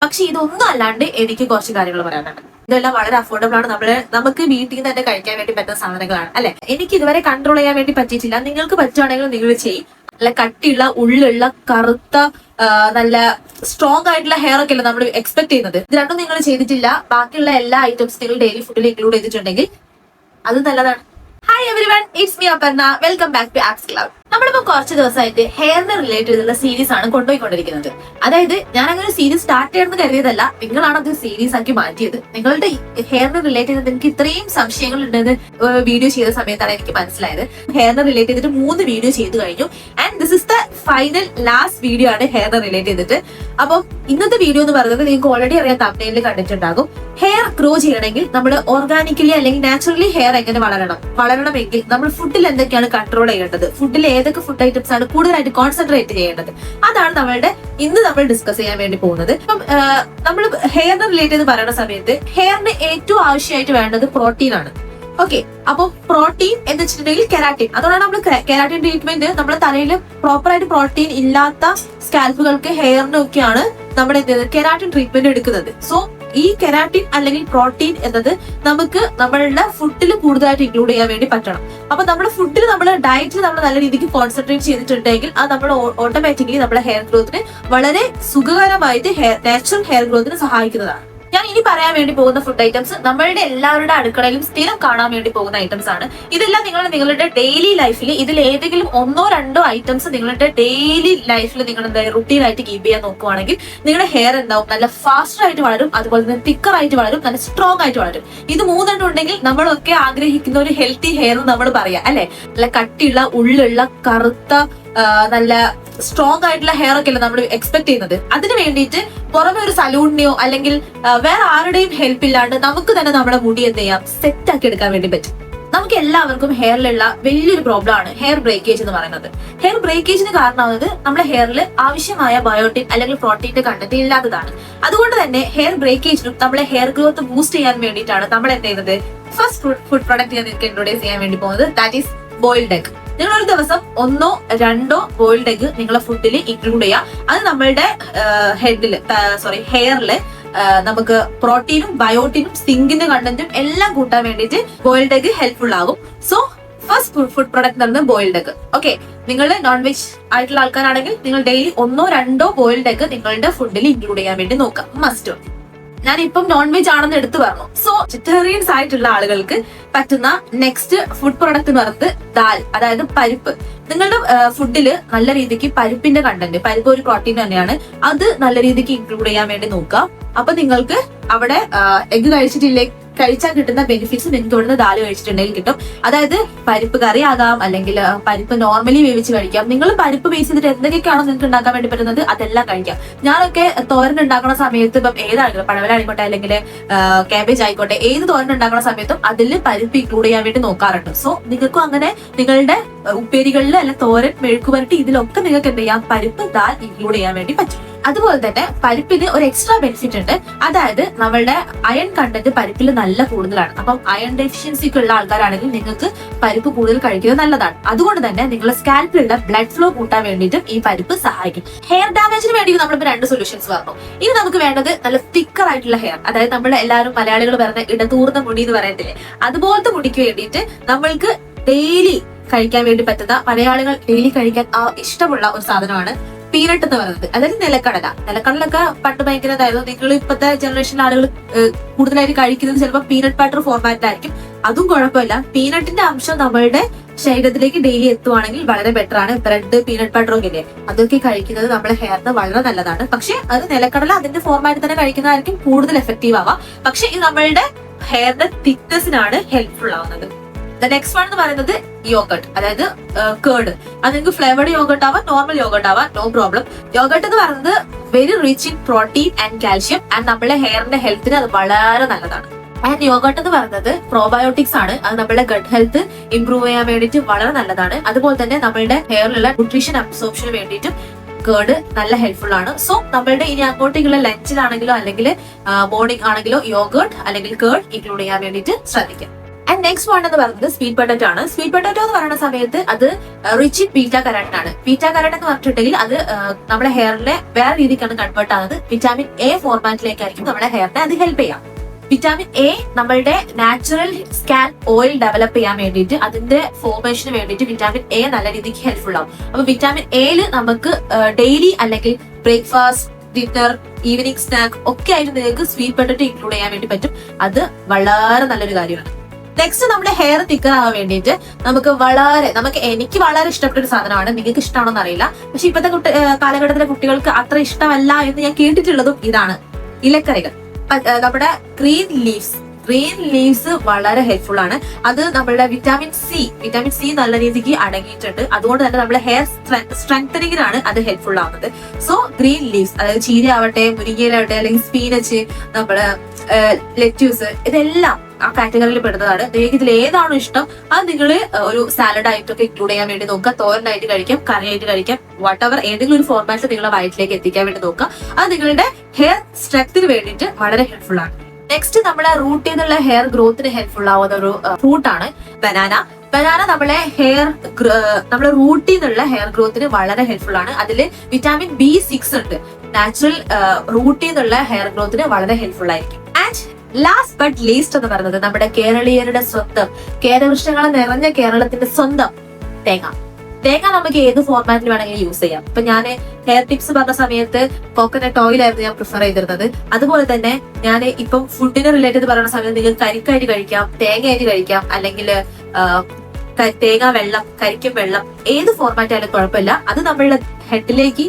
പക്ഷെ ഇതൊന്നും അല്ലാണ്ട് എനിക്ക് കുറച്ച് കാര്യങ്ങൾ പറയാനുണ്ട്. ഇതെല്ലാം വളരെ അഫോർഡബിൾ ആണ്. നമുക്ക് വീട്ടിൽ നിന്ന് തന്നെ കഴിക്കാൻ വേണ്ടി പറ്റുന്ന സാധനങ്ങളാണ് അല്ലെ. എനിക്ക് ഇതുവരെ കൺട്രോൾ ചെയ്യാൻ വേണ്ടി പറ്റിയിട്ടില്ല. നിങ്ങൾക്ക് പറ്റുവാണെങ്കിൽ നിങ്ങൾ ചെയ്യും. നല്ല കട്ടിയുള്ള ഉള്ളുള്ള കറുത്ത നല്ല സ്ട്രോങ് ആയിട്ടുള്ള ഹെയർ ഒക്കെ അല്ല നമ്മൾ എക്സ്പെക്ട് ചെയ്യുന്നത്. ഇത് രണ്ടും നിങ്ങൾ ചെയ്തിട്ടില്ല. ബാക്കിയുള്ള എല്ലാ ഐറ്റംസ് നിങ്ങൾ ഡെയിലി ഫുഡിൽ ഇൻക്ലൂഡ് ചെയ്തിട്ടുണ്ടെങ്കിൽ അത് നല്ലതാണ്. Hi everyone, it's me Aparna. Welcome back to Apps Club. നമ്മളിപ്പോ കുറച്ച് ദിവസമായിട്ട് ഹെയറിന് റിലേറ്റഡ് ചെയ്തുള്ള സീരീസ് ആണ് കൊണ്ടുപോയിക്കൊണ്ടിരിക്കുന്നത്. അതായത് ഞാൻ അങ്ങനെ സീരീസ് സ്റ്റാർട്ട് ചെയ്യണമെന്ന് കരുതിയതല്ല, നിങ്ങളാണ് അത് സീരീസ് ആക്കി മാറ്റിയത്. നിങ്ങളുടെ ഹെയറിന് റിലേറ്റ് ചെയ്ത് എനിക്ക് ഇത്രയും സംശയങ്ങൾ ഉണ്ടെന്ന് വീഡിയോ ചെയ്ത സമയത്താണ് എനിക്ക് മനസ്സിലായത്. ഹെയറിന് റിലേറ്റ് ചെയ്തിട്ട് 3 വീഡിയോ ചെയ്തു കഴിഞ്ഞു. And this is the final last video ആണ് ഹെയറിന് റിലേറ്റ് ചെയ്തിട്ട്. അപ്പം ഇന്നത്തെ വീഡിയോ എന്ന് പറയുന്നത് നിങ്ങൾക്ക് ഓൾറെഡി അറിയാൻ തംബ്നെയിലിൽ കണ്ടിട്ടുണ്ടാകും. ഹെയർ ഗ്രോ ചെയ്യണമെങ്കിൽ നമ്മൾ ഓർഗാനിക്കലി അല്ലെങ്കിൽ നാച്ചുറലി ഹെയർ എങ്ങനെ വളരണമെങ്കിൽ നമ്മൾ ഫുഡിൽ എന്തൊക്കെയാണ് കൺട്രോൾ ചെയ്യേണ്ടത്, ഫുഡിൽ ഏതൊക്കെ ഫുഡ് ഐറ്റംസ് ആണ് കൂടുതലായിട്ട് കോൺസെൻട്രേറ്റ് ചെയ്യേണ്ടത്, അതാണ് ഇന്ന് നമ്മൾ ഡിസ്കസ് ചെയ്യാൻ വേണ്ടി പോകുന്നത്. ഇപ്പം നമ്മൾ ഹെയറിന് റിലേറ്റ് ചെയ്ത് പറയുന്ന സമയത്ത് ഹെയറിന് ഏറ്റവും ആവശ്യമായിട്ട് വേണ്ടത് പ്രോട്ടീൻ ആണ്. ഓക്കെ, അപ്പൊ പ്രോട്ടീൻ എന്ന് വെച്ചിട്ടുണ്ടെങ്കിൽ കെരാറ്റിൻ. അതുകൊണ്ടാണ് നമ്മൾ കെരാറ്റിൻ ട്രീറ്റ്മെന്റ് നമ്മുടെ തലയിൽ പ്രോപ്പർ ആയിട്ട് പ്രോട്ടീൻ ഇല്ലാത്ത സ്കാൽപ്പുകൾക്ക് ഹെയറിനൊക്കെയാണ് നമ്മുടെ കെരാറ്റിൻ ട്രീറ്റ്മെന്റ് എടുക്കുന്നത്. സോ ഈ കെരാറ്റിൻ അല്ലെങ്കിൽ പ്രോട്ടീൻ എന്നത് നമുക്ക് നമ്മളുടെ ഫുഡിൽ കൂടുതലായിട്ട് ഇൻക്ലൂഡ് ചെയ്യാൻ വേണ്ടി പറ്റണം. അപ്പൊ നമ്മുടെ ഫുഡിൽ നമ്മുടെ ഡയറ്റിൽ നമ്മൾ നല്ല രീതിക്ക് കോൺസെൻട്രേറ്റ് ചെയ്തിട്ടുണ്ടെങ്കിൽ അത് നമ്മൾ ഓട്ടോമാറ്റിക്കലി നമ്മുടെ ഹെയർ ഗ്രോത്തിന് വളരെ സുഖകരമായിട്ട് നാച്ചുറൽ ഹെയർ ഗ്രോത്തിന് സഹായിക്കുന്നതാണ്. ഞാൻ ഇനി പറയാൻ വേണ്ടി പോകുന്ന ഫുഡ് ഐറ്റംസ് നമ്മളുടെ എല്ലാവരുടെ അടുക്കളയിലും സ്ഥിരം കാണാൻ വേണ്ടി പോകുന്ന ഐറ്റംസ് ആണ്. ഇതെല്ലാം നിങ്ങളുടെ ഡെയിലി ലൈഫിൽ ഇതിൽ ഏതെങ്കിലും 1-2 ഐറ്റംസ് നിങ്ങളുടെ ഡെയിലി ലൈഫിൽ നിങ്ങൾ എന്തായാലും റുട്ടീൻ ആയിട്ട് കീപ്പ് ചെയ്യാൻ നോക്കുവാണെങ്കിൽ നിങ്ങളുടെ ഹെയർ എന്താവും, നല്ല ഫാസ്റ്റർ ആയിട്ട് വളരും, അതുപോലെ തന്നെ തിക്കർ ആയിട്ട് വളരും, നല്ല സ്ട്രോങ് ആയിട്ട് വളരും. ഇത് 3 ഉണ്ടെങ്കിൽ നമ്മളൊക്കെ ആഗ്രഹിക്കുന്ന ഒരു ഹെൽത്തി ഹെയർ നമ്മൾ പറയാം അല്ലെ. നല്ല കട്ടിയുള്ള ഉള്ളുള്ള കറുത്ത നല്ല സ്ട്രോങ് ആയിട്ടുള്ള ഹെയർ ഒക്കെ അല്ല നമ്മൾ എക്സ്പെക്ട് ചെയ്യുന്നത്. അതിന് വേണ്ടിയിട്ട് പുറമെ ഒരു സലൂണിനെയോ അല്ലെങ്കിൽ വേറെ ആരുടെയും ഹെൽപ്പ് ഇല്ലാണ്ട് നമുക്ക് തന്നെ നമ്മുടെ മുടി എന്ത് ചെയ്യാം, സെറ്റ് ആക്കി എടുക്കാൻ വേണ്ടി പറ്റും. നമുക്ക് എല്ലാവർക്കും ഹെയറിലുള്ള വലിയൊരു പ്രോബ്ലം ആണ് ഹെയർ ബ്രേക്കേജ് എന്ന് പറയുന്നത്. ഹെയർ ബ്രേക്കേജിന് കാരണമാകുന്നത് നമ്മുടെ ഹെയറിൽ ആവശ്യമായ ബയോട്ടിൻ അല്ലെങ്കിൽ പ്രോട്ടീന്റെ കണ്ടന്റ് ഇല്ലാത്തതാണ്. അതുകൊണ്ട് തന്നെ ഹെയർ ബ്രേക്കേജിനും നമ്മളെ ഹെയർ ഗ്രോത്ത് ബൂസ്റ്റ് ചെയ്യാൻ വേണ്ടിയിട്ടാണ് നമ്മൾ എന്ത് ചെയ്യുന്നത്, ഫസ്റ്റ് ഫുഡ് പ്രൊഡക്റ്റ് ഞാൻ നിങ്ങൾക്ക് ഇൻട്രൊഡ്യൂസ് ചെയ്യാൻ വേണ്ടി പോകുന്നത്. That is boiled egg. നിങ്ങൾ ഒരു ദിവസം 1-2 ബോയിൽഡ് എഗ് നിങ്ങളെ ഫുഡിൽ ഇൻക്ലൂഡ് ചെയ്യുക. അത് നമ്മളുടെ ഹെയറിൽ നമുക്ക് പ്രോട്ടീനും ബയോട്ടിനും സിങ്കിന്റെ കണ്ടന്റും എല്ലാം കൂട്ടാൻ വേണ്ടിയിട്ട് ബോയിൽഡ് എഗ് ഹെൽപ്ഫുൾ ആകും. സോ ഫസ്റ്റ് ഫുഡ് പ്രൊഡക്റ്റ് എന്ന് ബോയിൽഡ് എഗ്. ഓക്കെ, നിങ്ങൾ നോൺ വെജ് ആയിട്ടുള്ള ആൾക്കാരാണെങ്കിൽ നിങ്ങൾ ഡെയിലി 1-2 ബോയിൽഡ് എഗ് നിങ്ങളുടെ ഫുഡിൽ ഇൻക്ലൂഡ് ചെയ്യാൻ വേണ്ടി നോക്കാം, മസ്റ്റ്. ഞാനിപ്പം നോൺ വെജ് ആണെന്ന് എടുത്തു പറഞ്ഞു. സോ വെജിറ്റേറിയൻസ് ആയിട്ടുള്ള ആളുകൾക്ക് പറ്റുന്ന നെക്സ്റ്റ് ഫുഡ് പ്രൊഡക്റ്റ് എന്ന് പറയുന്നത് ദാൽ, അതായത് പരിപ്പ്. നിങ്ങളുടെ ഫുഡില് നല്ല രീതിക്ക് പരിപ്പിന്റെ കണ്ടന്റ്, പരിപ്പ് ഒരു പ്രോട്ടീൻ തന്നെയാണ്, അത് നല്ല രീതിക്ക് ഇൻക്ലൂഡ് ചെയ്യാൻ വേണ്ടി നോക്കുക. അപ്പൊ നിങ്ങൾക്ക് അവിടെ എഗ് കഴിച്ചാൽ കിട്ടുന്ന ബെനിഫിറ്റ്സ് നിങ്ങൾക്ക് ഇവിടുന്ന് ദാല് കഴിച്ചിട്ടുണ്ടെങ്കിൽ കിട്ടും. അതായത് പരിപ്പ് കറി ആകാം, അല്ലെങ്കിൽ പരിപ്പ് നോർമലി വേവിച്ച് കഴിക്കാം. നിങ്ങൾ പരിപ്പ് ബേസ് ചെയ്തിട്ട് എന്തൊക്കെയാണോ നിങ്ങൾക്ക് ഉണ്ടാക്കാൻ വേണ്ടി പറ്റുന്നത് അതെല്ലാം കഴിക്കാം. ഞാനൊക്കെ തോരൻ ഉണ്ടാക്കുന്ന സമയത്ത് ഇപ്പം ഏതാണെങ്കിലും പഴവല ആയിക്കോട്ടെ അല്ലെങ്കിൽ കാബേജ് ആയിക്കോട്ടെ, ഏത് തോരൻ ഉണ്ടാക്കുന്ന സമയത്തും അതിൽ പരിപ്പ് ഇൻക്ലൂഡ് ചെയ്യാൻ വേണ്ടി നോക്കാറുണ്ട്. സോ നിങ്ങൾക്കും അങ്ങനെ നിങ്ങളുടെ ഉപ്പേരികളിൽ അല്ല തോരൻ, മെഴുക്കുപുരട്ടി, ഇതിലൊക്കെ നിങ്ങൾക്ക് എന്ത് ചെയ്യാം, പരിപ്പ് ദാൽ ഇൻക്ലൂഡ് ചെയ്യാൻ വേണ്ടി പറ്റും. അതുപോലെ തന്നെ പരിപ്പിന് ഒരു എക്സ്ട്രാ ബെനിഫിറ്റ് ഉണ്ട്. അതായത് നമ്മളുടെ അയൺ കണ്ടന്റ് പരിപ്പിൽ നല്ല കൂടുതലാണ്. അപ്പം അയൺ ഡെഫിഷ്യൻസി ഒക്കെ ഉള്ള ആൾക്കാരാണെങ്കിൽ നിങ്ങൾക്ക് പരിപ്പ് കൂടുതൽ കഴിക്കുന്നത് നല്ലതാണ്. അതുകൊണ്ട് തന്നെ നിങ്ങളുടെ സ്കാൽപ്പിലുള്ള ബ്ലഡ് ഫ്ലോ കൂട്ടാൻ വേണ്ടിയിട്ടും ഈ പരിപ്പ് സഹായിക്കും. ഹെയർ ഡാമേജിന് വേണ്ടി നമ്മളിപ്പോ 2 സൊല്യൂഷൻസ് പറഞ്ഞു. ഇനി നമുക്ക് വേണ്ടത് നല്ല തിക്കർ ആയിട്ടുള്ള ഹെയർ, അതായത് നമ്മുടെ എല്ലാവരും മലയാളികൾ പറയുന്ന ഇടതൂർന്ന മുടി എന്ന് പറയത്തില്ലേ, അതുപോലത്തെ മുടിക്ക് വേണ്ടിയിട്ട് നമ്മൾക്ക് ഡെയിലി കഴിക്കാൻ വേണ്ടി പറ്റുന്ന, മലയാളികൾ ഡെയിലി കഴിക്കാൻ ഇഷ്ടമുള്ള ഒരു സാധനമാണ് പീനട്ട് എന്ന് പറയുന്നത്. അതായത് നിലക്കടലൊക്കെ പണ്ട് ഭയങ്കര ഇതായിരുന്നു. നിങ്ങൾ ഇപ്പോഴത്തെ ജനറേഷൻ ആളുകൾ കൂടുതലായിട്ട് കഴിക്കുന്നത് ചിലപ്പോൾ പീനട്ട് ബട്ടർ ഫോർമാറ്റിലായിരിക്കും. അതും കുഴപ്പമില്ല. പീനട്ടിന്റെ അംശം നമ്മളുടെ ശരീരത്തിലേക്ക് ഡെയിലി എത്തുവാണെങ്കിൽ വളരെ ബെറ്റർ ആണ്. ബ്രെഡ്, പീനട്ട് ബട്ടർ ഒക്കെ ഇല്ലേ, അതൊക്കെ കഴിക്കുന്നത് നമ്മുടെ ഹെയറിന് വളരെ നല്ലതാണ്. പക്ഷെ അത് നിലക്കടല അതിന്റെ ഫോർമാറ്റിൽ തന്നെ കഴിക്കുന്നതായിരിക്കും കൂടുതൽ എഫക്റ്റീവ് ആവാം. പക്ഷെ ഇത് നമ്മളുടെ ഹെയറിന്റെ തിക്നെസ്സിനാണ് ഹെൽപ്ഫുൾ ആവുന്നത്. നെക്സ്റ്റ് വൺ എന്ന് പറയുന്നത് യോഗട്ട്, അതായത് കേർഡ്. അത് നിങ്ങൾക്ക് ഫ്ലേവർഡ് യോഗട്ട് ആവാം, നോർമൽ യോഗട്ട് ആവാം, നോ പ്രോബ്ലം. യോഗട്ട് എന്ന് പറയുന്നത് very rich in protein and calcium, and നമ്മുടെ ഹെയറിന്റെ ഹെൽത്തിന് അത് വളരെ നല്ലതാണ്. ആൻഡ് യോഗട്ട് എന്ന് പറയുന്നത് പ്രോബയോട്ടിക്സ് ആണ്. അത് നമ്മുടെ ഗട്ട് ഹെൽത്ത് ഇംപ്രൂവ് ചെയ്യാൻ വേണ്ടിയിട്ട് വളരെ നല്ലതാണ്. അതുപോലെ തന്നെ നമ്മളുടെ ഹെയറിലുള്ള ന്യൂട്രീഷൻ അബ്സോർപ്ഷന് വേണ്ടിയിട്ടും കേർഡ് നല്ല ഹെൽപ്ഫുൾ ആണ്. സോ നമ്മളുടെ ഇനി അങ്ങോട്ടേക്കുള്ള ലഞ്ചിലാണെങ്കിലോ അല്ലെങ്കിൽ മോർണിംഗ് ആണെങ്കിലോ യോഗട്ട് അല്ലെങ്കിൽ കേർഡ് ഇൻക്ലൂഡ് ചെയ്യാൻ വേണ്ടിയിട്ട് ശ്രദ്ധിക്കാം. ആൻഡ് നെക്സ്റ്റ് വൺ എന്ന് പറയുന്നത് സ്വീറ്റ് പൊട്ടറ്റോ ആണ്. സ്വീറ്റ് പൊട്ടറ്റോ എന്ന് പറയുന്ന സമയത്ത് അത് റിച്ച് ഇൻ ബീറ്റ കരോട്ടിൻ ആണ്. ബീറ്റ കരോട്ടിൻ എന്ന് പറഞ്ഞിട്ടുണ്ടെങ്കിൽ അത് നമ്മുടെ ഹെയറിനെ വേറെ രീതിക്കാണ് കൺവേർട്ട് ആകുന്നത്. വിറ്റാമിൻ എ ഫോർമാറ്റിലേക്കായിരിക്കും നമ്മുടെ ഹെയറിനെ അത് ഹെൽപ്പ് ചെയ്യാം. വിറ്റാമിൻ എ നമ്മളുടെ നാച്ചുറൽ സ്കാൻ ഓയിൽ ഡെവലപ്പ് ചെയ്യാൻ വേണ്ടിയിട്ട്, അതിന്റെ ഫോർമേഷന് വേണ്ടിയിട്ട് വിറ്റാമിൻ എ നല്ല രീതിക്ക് ഹെൽപ്ഫുൾ ആവും. അപ്പൊ വിറ്റാമിൻ എയിൽ നമുക്ക് ഡെയിലി അല്ലെങ്കിൽ ബ്രേക്ക്ഫാസ്റ്റ്, ഡിന്നർ, ഈവനിങ് സ്നാക്ക് ഒക്കെ ആയിട്ട് നിങ്ങൾക്ക് സ്വീറ്റ് പൊട്ടറ്റോ ഇൻക്ലൂഡ് ചെയ്യാൻ വേണ്ടി പറ്റും. അത് വളരെ നല്ലൊരു കാര്യമാണ്. നെക്സ്റ്റ് നമ്മുടെ ഹെയർ തിക്കർ ആവാൻ വേണ്ടിയിട്ട് എനിക്ക് വളരെ ഇഷ്ടപ്പെട്ട ഒരു സാധനമാണ്. നിങ്ങൾക്ക് ഇഷ്ടമാണോന്ന് അറിയില്ല, പക്ഷെ ഇപ്പോഴത്തെ കാലഘട്ടത്തിലെ കുട്ടികൾക്ക് അത്ര ഇഷ്ടമല്ല എന്ന് ഞാൻ കേട്ടിട്ടുള്ളതും ഇതാണ് ഇലക്കറികൾ. നമ്മുടെ ഗ്രീൻ ലീവ്സ് വളരെ ഹെൽപ്ഫുൾ ആണ്. അത് നമ്മളുടെ വിറ്റാമിൻ സി നല്ല രീതിക്ക് അടങ്ങിയിട്ടുണ്ട്. അതുകൊണ്ട് തന്നെ നമ്മുടെ ഹെയർ സ്ട്രെങ്തനിങ്ങിനാണ് അത് ഹെൽപ്ഫുൾ ആവുന്നത്. സോ ഗ്രീൻ ലീവ്സ്, അതായത് ചീര ആവട്ടെ, മുരിങ്ങയിലാവട്ടെ, അല്ലെങ്കിൽ സ്പീനച്ച്, നമ്മുടെ ലെറ്റ്യൂസ്, ഇതെല്ലാം ആ കാറ്റഗറിയിൽ പെടുന്നതാണ്. നിങ്ങൾക്ക് ഇതിൽ ഏതാണോ ഇഷ്ടം അത് നിങ്ങൾ ഒരു സാലഡ് ആയിട്ടൊക്കെ ഇൻക്ലൂഡ് ചെയ്യാൻ വേണ്ടി നോക്കുക. തോരനായിട്ട് കഴിക്കാം, കറിയായിട്ട് കഴിക്കാം, വാട്ടെവർ ഏതെങ്കിലും ഒരു ഫോർമാറ്റിൽ നിങ്ങളുടെ വയറ്റിലേക്ക് എത്തിക്കാൻ വേണ്ടി നോക്കുക. അത് നിങ്ങളുടെ ഹെയർ സ്ട്രെങ്ത്തിന് വേണ്ടിയിട്ട് വളരെ ഹെൽപ്ഫുൾ ആണ്. നെക്സ്റ്റ് നമ്മുടെ റൂട്ടിൽ നിന്നുള്ള ഹെയർ ഗ്രോത്തിന് ഹെൽപ്ഫുൾ ആവുന്ന ഒരു ഫ്രൂട്ട് ആണ് ബനാന. നമ്മുടെ റൂട്ടിൽ നിന്നുള്ള ഹെയർ ഗ്രോത്തിന് വളരെ ഹെൽപ്ഫുൾ ആണ്. അതിൽ വിറ്റാമിൻ B6 ഉണ്ട്. നാച്ചുറൽ റൂട്ടിൽ നിന്നുള്ള ഹെയർ ഗ്രോത്തിന് വളരെ ഹെൽപ്ഫുൾ ആയിരിക്കും. ആൻഡ് ലാസ്റ്റ് ബട്ട് ലീസ്റ്റ് എന്ന് പറയുന്നത് നമ്മുടെ കേരളീയരുടെ സ്വന്തം, കേരവൃക്ഷങ്ങൾ നിറഞ്ഞ കേരളത്തിന്റെ സ്വന്തം തേങ്ങ നമുക്ക് ഏത് ഫോർമാറ്റിൽ വേണമെങ്കിലും യൂസ് ചെയ്യാം. ഇപ്പൊ ഞാൻ ഹെയർ ടിപ്സ് പറഞ്ഞ സമയത്ത് കോക്കനട്ട് ഓയിൽ ആയിരുന്നു ഞാൻ പ്രിഫർ ചെയ്തിരുന്നത്. അതുപോലെ തന്നെ ഞാൻ ഇപ്പം ഫുഡിന് റിലേറ്റഡ് പറയുന്ന സമയത്ത് നിങ്ങൾക്ക് കരിക്കായിട്ട് കഴിക്കാം, തേങ്ങയായിട്ട് കഴിക്കാം, അല്ലെങ്കിൽ തേങ്ങ വെള്ളം, കരിക്കും വെള്ളം, ഏത് ഫോർമാറ്റ് ആയാലും കുഴപ്പമില്ല. അത് നമ്മളുടെ ഹെഡിലേക്ക്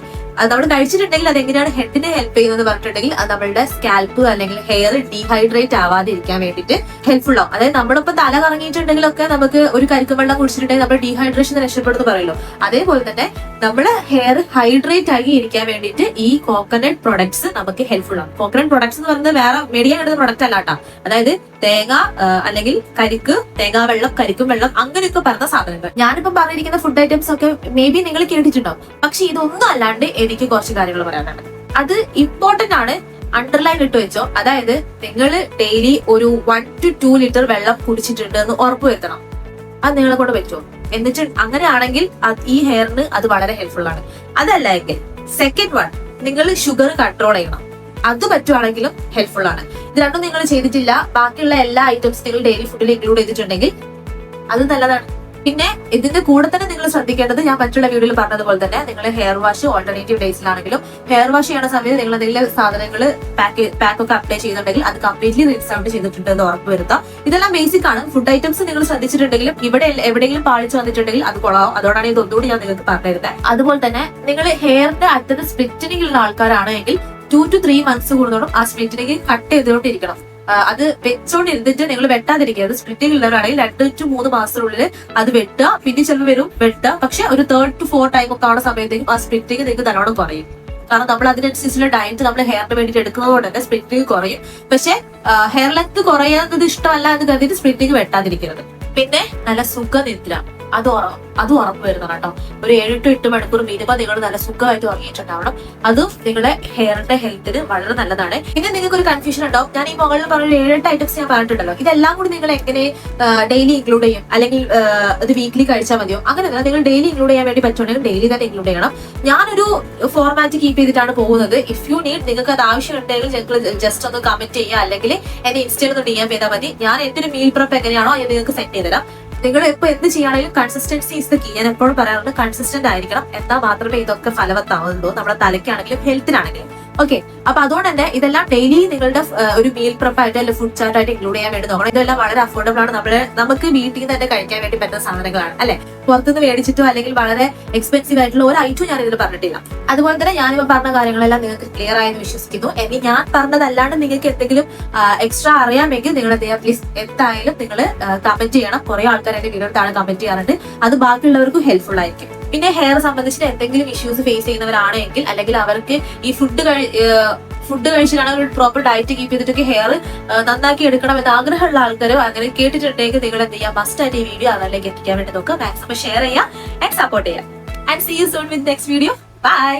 നമ്മൾ കഴിച്ചിട്ടുണ്ടെങ്കിൽ അതെങ്ങനെയാണ് ഹെഡിനെ ഹെൽപ്പ് ചെയ്യുന്നത് പറഞ്ഞിട്ടുണ്ടെങ്കിൽ അത് നമ്മളുടെ സ്കാൽപ്പ് അല്ലെങ്കിൽ ഹെയർ ഡീഹൈഡ്രേറ്റ് ആവാതെ ഇരിക്കാൻ വേണ്ടിയിട്ട് ഹെൽപ്ഫുൾ ആവും. അതായത് നമ്മളിപ്പോ തല കറങ്ങിയിട്ടുണ്ടെങ്കിലൊക്കെ നമുക്ക് ഒരു കരിക്കും വെള്ളം കുടിച്ചിട്ടുണ്ടെങ്കിൽ നമ്മുടെ ഡീഹൈഡ്രേഷൻ രക്ഷപ്പെടുന്നു പറയുമല്ലോ. അതേപോലെ തന്നെ നമ്മുടെ ഹെയർ ഹൈഡ്രേറ്റ് ആയി ഇരിക്കാൻ വേണ്ടിയിട്ട് ഈ കോക്കനട്ട് പ്രൊഡക്ട്സ് നമുക്ക് ഹെൽപ്ഫുൾ ആണ്. കോക്കനട്ട് പ്രൊഡക്ട്സ് എന്ന് പറയുന്നത് വേറെ മേടിക്കാൻ കിട്ടുന്ന പ്രൊഡക്റ്റ് അല്ല കേട്ടോ. അതായത് തേങ്ങ അല്ലെങ്കിൽ തേങ്ങാ വെള്ളം, കരിക്കും വെള്ളം, അങ്ങനെയൊക്കെ പറഞ്ഞ സാധനങ്ങൾ. ഞാനിപ്പം പറഞ്ഞിരിക്കുന്ന ഫുഡ് ഐറ്റംസ് ഒക്കെ മേ ബി നിങ്ങൾ കേട്ടിട്ടുണ്ടാവും. പക്ഷെ ഇതൊന്നും അല്ലാണ്ട് എനിക്ക് കുറച്ച് കാര്യങ്ങൾ പറയാനുണ്ട്. അത് ഇമ്പോർട്ടന്റ് ആണ്, അണ്ടർലൈൻ ഇട്ട് വെച്ചോ. അതായത് നിങ്ങൾ ഡെയിലി ഒരു 1 to 2 ലിറ്റർ വെള്ളം കുടിച്ചിട്ടുണ്ട് എന്ന് ഉറപ്പുവരുത്തണം. അത് നിങ്ങളെ കൊണ്ട് പറ്റുമോ? എന്നിട്ട് അങ്ങനെയാണെങ്കിൽ ഈ ഹെയറിന് അത് വളരെ ഹെൽപ്ഫുൾ ആണ്. അതല്ല എങ്കിൽ സെക്കൻഡ് വൺ, നിങ്ങൾ ഷുഗർ കൺട്രോൾ ചെയ്യണം. അത് പറ്റുവാണെങ്കിലും ഹെൽപ്ഫുൾ ആണ്. ഇത് രണ്ടും നിങ്ങൾ ചെയ്തിട്ടില്ല, ബാക്കിയുള്ള എല്ലാ ഐറ്റംസ് നിങ്ങൾ ഡെയിലി ഫുഡിൽ ഇൻക്ലൂഡ് ചെയ്തിട്ടുണ്ടെങ്കിൽ അത് നല്ലതാണ്. പിന്നെ ഇതിന്റെ കൂടെ തന്നെ നിങ്ങൾ ശ്രദ്ധിക്കേണ്ടത്, ഞാൻ മറ്റുള്ള വീഡിയോയിൽ പറഞ്ഞതുപോലെ തന്നെ നിങ്ങൾ ഹെയർ വാഷ് ഓൾട്ടർനേറ്റീവ് ഡേയ്സിലാണെങ്കിലും ഹെയർ വാഷ് ചെയ്യുന്ന സമയത്ത് നിങ്ങൾ എന്തെങ്കിലും സാധനങ്ങൾ പാക്കൊക്കെ അപ്ലൈ ചെയ്യുന്നുണ്ടെങ്കിൽ അത് കംപ്ലീറ്റ്ലി റിൻസ് ഔട്ട് ചെയ്തിട്ടുണ്ട് എന്ന് ഉറപ്പ് വരുത്താം. ഇതെല്ലാം ബേസിക് ആണ്. ഫുഡ് ഐറ്റംസ് നിങ്ങൾ ശ്രദ്ധിച്ചിട്ടുണ്ടെങ്കിലും ഇവിടെ എവിടെയെങ്കിലും പാളിച്ച് വന്നിട്ടുണ്ടെങ്കിൽ അത് കൊള്ളാവും. അതോടാണ് ഇത് ഒന്നുകൂടി ഞാൻ നിങ്ങൾക്ക് പറഞ്ഞിരുന്നത്. അതുപോലെ തന്നെ നിങ്ങൾ ഹെയറിന്റെ അറ്റത്ത് സ്പ്ലിറ്റനിങ് ഉള്ള ആൾക്കാരാണെങ്കിൽ 2 to 3 months കൂടുന്നോടും ആ സ്പ്ലിറ്റനിങ് കട്ട് ചെയ്തുകൊണ്ടിരിക്കണം. അത് വെച്ചോണ്ടിരുന്നിട്ട് നിങ്ങൾ വെട്ടാതിരിക്കരുത്. സ്പ്ലിറ്റിംഗ് ഉള്ളവരാണെങ്കിൽ 2 to 3 മാസത്തിനുള്ളിൽ അത് വെട്ടുക. പിന്നെ ചിലപ്പോൾ വരും വെട്ടുക. പക്ഷെ ഒരു 3rd to 4th ടൈം ഒക്കെ ആവുന്ന സമയത്തേക്കും ആ സ്പ്ലിറ്റിംഗ് നിങ്ങൾക്ക് നല്ലോണം കുറയും. കാരണം നമ്മൾ അതിനനുസരിച്ചുള്ള ഡയറ്റ് നമ്മൾ ഹെയറിന് വേണ്ടിയിട്ട് എടുക്കുന്നത് കൊണ്ട് തന്നെ സ്പ്ലിറ്റിംഗ് കുറയും. പക്ഷെ ഹെയർ ലെങ്ത് കുറയുന്നത് ഇഷ്ടമല്ല എന്ന് കരുതിയിട്ട് സ്പ്ലിറ്റിംഗ് വെട്ടാതിരിക്കരുത്. പിന്നെ നല്ല സുഖനിദ്ര, അത് ഉറപ്പ് വരുന്നതാണ് കേട്ടോ. ഒരു 7 to 8 മണിക്കൂർ മിനിമം നിങ്ങൾ നല്ല സുഖമായിട്ട് ഉറങ്ങിയിട്ടുണ്ടാവണം. അതും നിങ്ങളുടെ ഹെയറിന്റെ ഹെൽത്തിന് വളരെ നല്ലതാണ്. പിന്നെ നിങ്ങൾക്ക് ഒരു കൺഫ്യൂഷൻ ഉണ്ടാവും, ഞാൻ ഈ മുകളിൽ പറഞ്ഞ 7-8 ഐറ്റംസ് ഞാൻ പറഞ്ഞിട്ടുണ്ടല്ലോ, ഇതെല്ലാം കൂടി നിങ്ങൾ എങ്ങനെ ഡെയിലി ഇൻക്ലൂഡ് ചെയ്യും, അല്ലെങ്കിൽ ഇത് വീക്ക്ലി കഴിച്ചാൽ മതിയോ? അങ്ങനെയല്ല, നിങ്ങൾ ഡെയിലി ഇൻക്ലൂഡ് ചെയ്യാൻ വേണ്ടി പറ്റുവാണെങ്കിൽ ഡെയിലി തന്നെ ഇൻക്ലൂഡ് ചെയ്യണം. ഞാനൊരു ഫോർമാറ്റ് കീപ്പ് ചെയ്തിട്ടാണ് പോകുന്നത്. ഇഫ് യു നീഡ്, നിങ്ങൾക്ക് അത് ആവശ്യമുണ്ടെങ്കിൽ നിങ്ങൾ ജസ്റ്റ് ഒന്ന് കമന്റ് ചെയ്യുക, അല്ലെങ്കിൽ എന്നെ ഇൻസ്റ്റയിൽ ഒന്ന് DM ചെയ്താൽ മതി. ഞാൻ എന്റെ ഒരു മീൽ പ്രപ്പ് എങ്ങനെയാണോ അത് നിങ്ങൾക്ക് സെറ്റ് ചെയ്തുതരാം. നിങ്ങൾ ഇപ്പൊ എന്ത് ചെയ്യുകയാണെങ്കിലും കൺസിസ്റ്റൻസി ഇസ് ദ കീ. ഞാൻ എപ്പോഴും പറയാറുണ്ട്, കൺസിസ്റ്റന്റ് ആയിരിക്കണം. എന്നാൽ മാത്രമേ ഇതൊക്കെ ഫലവത്താവുന്നുള്ളൂ, നമ്മുടെ തലയ്ക്കാണെങ്കിലും ഹെൽത്തിനാണെങ്കിലും. ഓക്കെ, അപ്പൊ അതുകൊണ്ട് തന്നെ ഇതെല്ലാം ഡെയിലി നിങ്ങളുടെ ഒരു മീൽ പ്രപ്പ് ആയിട്ട് അല്ലെങ്കിൽ ഫുഡ് ചാർട്ട് ആയിട്ട് ഇൻക്ലൂഡ് ചെയ്യാൻ വേണ്ടി നോക്കണം. ഇതെല്ലാം വളരെ അഫോർഡബിൾ ആണ്. നമുക്ക് വീട്ടിൽ നിന്ന് തന്നെ കഴിക്കാൻ വേണ്ടി പറ്റുന്ന സാധനങ്ങളാണ് അല്ലെ. പുറത്തുനിന്ന് മേടിച്ചിട്ടോ അല്ലെങ്കിൽ വളരെ എക്സ്പെൻസീവ് ആയിട്ടുള്ള ഒരു ഐറ്റം ഞാൻ ഇതിൽ പറഞ്ഞിട്ടില്ല. അതുപോലെ തന്നെ ഞാനിപ്പോ പറഞ്ഞ കാര്യങ്ങളെല്ലാം നിങ്ങൾക്ക് ക്ലിയർ ആയെന്ന് വിശ്വസിക്കുന്നു. ഇനി ഞാൻ പറഞ്ഞതല്ലാണ്ട് നിങ്ങൾക്ക് എന്തെങ്കിലും എക്സ്ട്രാ അറിയാമെങ്കിൽ നിങ്ങൾ പ്ലീസ് എന്തായാലും നിങ്ങൾ കമന്റ് ചെയ്യണം. കുറെ ആൾക്കാർ എന്റെ വീഡിയോ താഴെ കമന്റ് ചെയ്യാറുണ്ട്. അത് ബാക്കിയുള്ളവർക്കും ഹെൽപ്ഫുൾ ആയിരിക്കും. പിന്നെ ഹെയർ സംബന്ധിച്ചിട്ട് എന്തെങ്കിലും ഇഷ്യൂസ് ഫേസ് ചെയ്യുന്നവരാണെങ്കിൽ, അല്ലെങ്കിൽ അവർക്ക് ഈ ഫുഡ് കഴിച്ചിട്ടാണെങ്കിൽ ഒരു പ്രോപ്പർ ഡയറ്റ് കീപ്പ് ചെയ്തിട്ടൊക്കെ ഹെയർ നന്നാക്കി എടുക്കണം എന്ന് ആഗ്രഹമുള്ള ആൾക്കാരോ അങ്ങനെ കേട്ടിട്ടുണ്ടെങ്കിൽ നിങ്ങൾ എന്ത് ചെയ്യാം, മസ്റ്റ് ആയിട്ട് ഈ വീഡിയോ അവരിലേക്ക് എത്തിക്കാൻ വേണ്ടി നോക്കുക. മാക്സിമം ഷെയർ ചെയ്യുക ആൻഡ് സപ്പോർട്ട് ചെയ്യുക. And see you soon with next video. By.